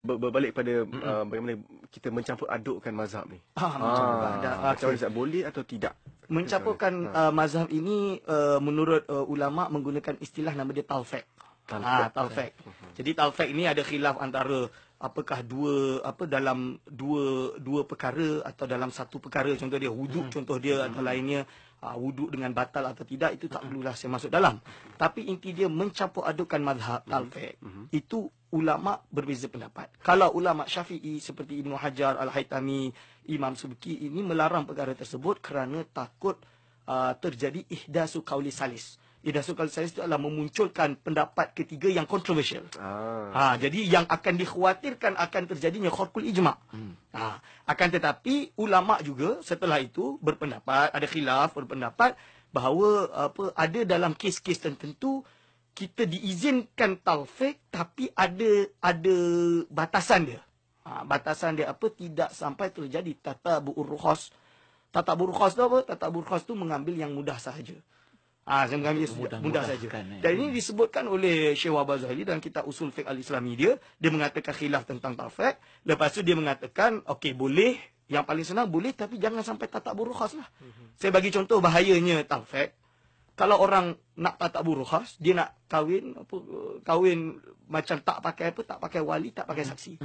berbalik pada bagaimana kita mencampur adukkan mazhab ni. Macam mana boleh atau tidak? Mencampurkan mazhab ini menurut ulama menggunakan istilah nama dia talfiq. Talfiq. Jadi talfiq ini ada khilaf antara apakah dalam dua perkara atau dalam satu perkara, contoh dia wuduk, contoh dia atau lainnya wuduk dengan batal atau tidak, itu tak perlulah saya masuk dalam. Tapi inti dia mencampur adukan mazhab talfiq. Itu ulama berbeza pendapat. Kalau ulama Syafi'i seperti Ibnu Hajar, Al-Haytami, Imam Subki ini melarang perkara tersebut kerana takut terjadi ihdasu qauli salis. Ihdasu qauli salis itu adalah memunculkan pendapat ketiga yang kontroversial. Jadi yang akan dikhawatirkan akan terjadinya kharqul ijma'. Akan tetapi ulama juga setelah itu berpendapat, ada khilaf berpendapat bahawa ada dalam kes-kes tertentu kita diizinkan talfiq tapi ada batasan dia. Batasan dia tidak sampai terjadi tatabu'ur rukhas. Tatabu'ur rukhas tu apa? Tatabu'ur rukhas tu mengambil yang mudah sahaja. Saya mengambil mudah saja. Dan ini disebutkan oleh Syekh Wahbah Zuhaili dalam kitab Usul Fiqh Al-Islami dia mengatakan khilaf tentang talfiq. Lepas tu dia mengatakan okey boleh, yang paling senang boleh tapi jangan sampai tatabu'ur rukhas lah. Saya bagi contoh bahayanya talfiq. Kalau orang nak tatabu'ur rukhas, dia nak kahwin macam tak pakai wali, tak pakai saksi.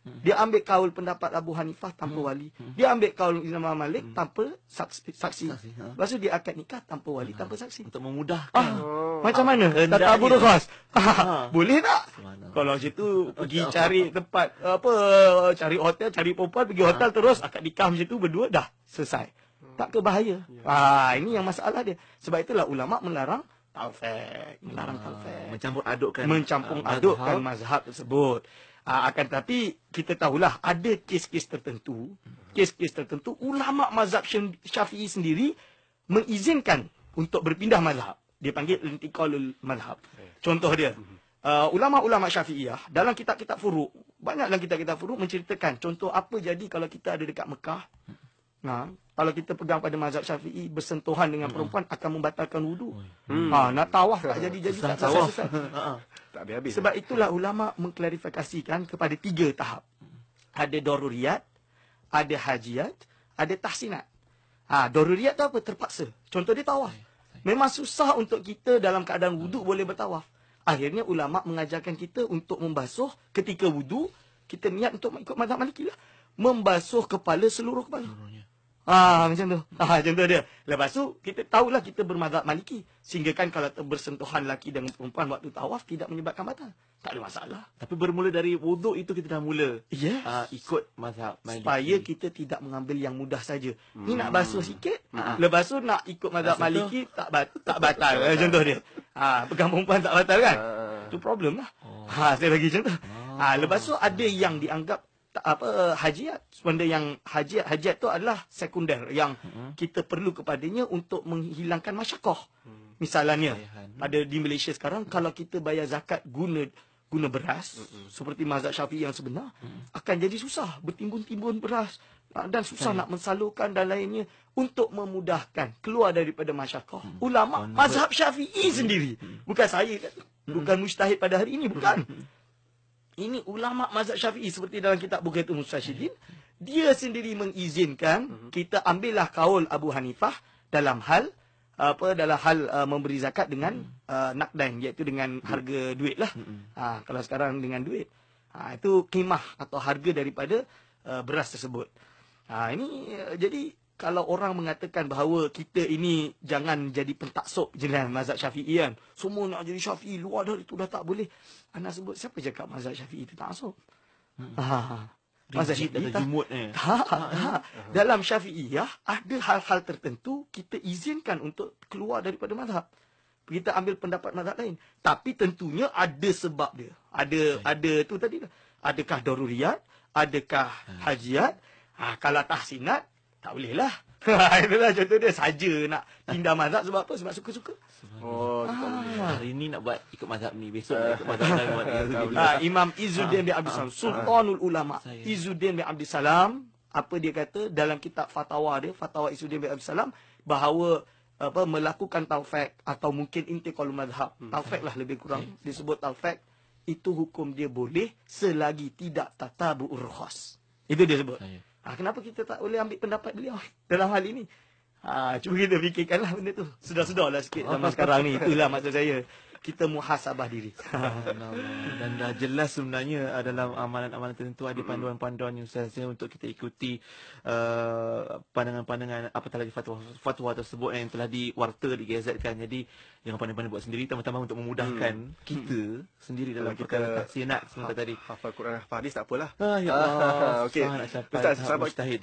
Dia ambil kaul pendapat Abu Hanifah tanpa wali. Dia ambil kaul Imam Malik tanpa saksi. Lepas tu dia akad nikah tanpa wali, tanpa saksi. Untuk memudahkan. Macam mana? Tatabu'ur rukhas. Boleh tak? Kalau situ pergi cari tempat cari hotel, cari perempuan, pergi hotel terus akad nikah macam tu berdua dah selesai. Tak ke bahaya? Ini yang masalah dia. Sebab itulah ulama melarang talfiq. Mencampur adukkan mazhab tersebut. Akan tetapi kita tahulah ada kes-kes tertentu, ulama mazhab Syafi'i sendiri mengizinkan untuk berpindah mazhab. Dia panggil intiqalul mazhab. Contoh dia, ulama-ulama Syafi'iyah dalam kitab-kitab furu', banyak dalam kitab-kitab furu' menceritakan contoh apa jadi kalau kita ada dekat Mekah. Kalau kita pegang pada mazhab Syafi'i, bersentuhan dengan perempuan akan membatalkan wudu. Nak tawaf tak jadi-jadi, tak selesai. Tak habis-habis. Sebab itulah ulama mengklarifikasikan kepada 3 tahap. Ada daruriyat, ada hajiat, ada tahsinat. Daruriyat tu apa? Terpaksa. Contoh dia tawaf. Memang susah untuk kita dalam keadaan wudu boleh bertawaf. Akhirnya ulama mengajarkan kita untuk membasuh ketika wudu, kita niat untuk ikut mazhab Maliki lah. Membasuh kepala, seluruh kepala. Macam tu. Contoh dia. Lepas tu, kita tahulah kita bermazhab Maliki. Sehingga kan kalau bersentuhan lelaki dengan perempuan waktu tawaf, tidak menyebabkan batal. Tak ada masalah. Tapi bermula dari wuduk itu kita dah mula ikut mazhab Maliki. Supaya kita tidak mengambil yang mudah saja. Ni nak basuh sikit, lepas tu nak ikut mazhab Maliki, tak batal. Contoh dia. Pegang perempuan tak batal kan? Itu problem lah. Saya bagi contoh. Lepas tu ada yang dianggap hajiat. Sebenarnya yang hajiat tu adalah sekunder yang kita perlu kepadanya untuk menghilangkan masyakoh. Misalnya di Malaysia sekarang kalau kita bayar zakat guna beras seperti mazhab Syafi'i yang sebenar, akan jadi susah, bertimbun-timbun beras dan susah nak mensalurkan dan lainnya. Untuk memudahkan keluar daripada masyakoh, ulama mazhab Syafi'i sendiri, bukan saya, bukan mujtahid pada hari ini, bukan. Ini ulama mazhab Syafi'i seperti dalam kitab Bughayatul Mustasyidin, dia sendiri mengizinkan kita ambillah kaul Abu Hanifah dalam hal memberi zakat dengan naqdain, iaitu dengan harga duit lah. Kalau sekarang dengan duit, itu qimah atau harga daripada beras tersebut. Jadi kalau orang mengatakan bahawa kita ini jangan jadi pentaksub jenis mazhab Syafi'i kan. Semua nak jadi Syafi'i, luar dari itu dah tak boleh. Anak sebut, siapa cakap mazhab Syafi'i itu taksub? Mazhab Syafi'i dalam Syafi'iyah ada hal-hal tertentu kita izinkan untuk keluar daripada mazhab. Kita ambil pendapat mazhab lain. Tapi tentunya ada sebab dia. Ada tu tadi lah. Adakah daruriyat? Adakah hajiat? Kalau tahsinat, tak boleh lah. Itulah contoh dia, saja nak pindah mazhab sebab apa? Sebab suka-suka. Hari ni nak buat ikut mazhab ni, besok nak ikut mazhab lain. Imam Izzuddin bin Abdul Salam, Sultanul Ulama, Izzuddin bin Abdul Salam, apa dia kata dalam kitab fatwa dia, Fatwa Izzuddin bin Abdul Salam, bahawa melakukan talfiq atau mungkin intiqalul mazhab. Talfiq lah lebih kurang disebut talfiq. itu hukum dia boleh selagi tidak tatabu'ur khas. Itu dia sebut. Kenapa kita tak boleh ambil pendapat beliau dalam hal ini? Cuba kita fikirkanlah benda tu. Sudah-sudahlah sikit zaman sekarang ni. Itulah maksud saya. Kita muhasabah diri. Dan dah jelas sebenarnya dalam amalan-amalan tertentu ada panduan-panduan yang seharusnya untuk kita ikuti pandangan-pandangan apatah lagi fatwa tersebut yang telah diwarta, digazetkan. Jadi jangan pandai-pandai buat sendiri, tambah-tambah untuk memudahkan kita sendiri dalam perkara tahsinat sementara tadi. Hafal Quran, hafal hadis tak apalah. Ya Allah. Okey. Ustaz nak capai Ustaz, tahap selamat mujtahid.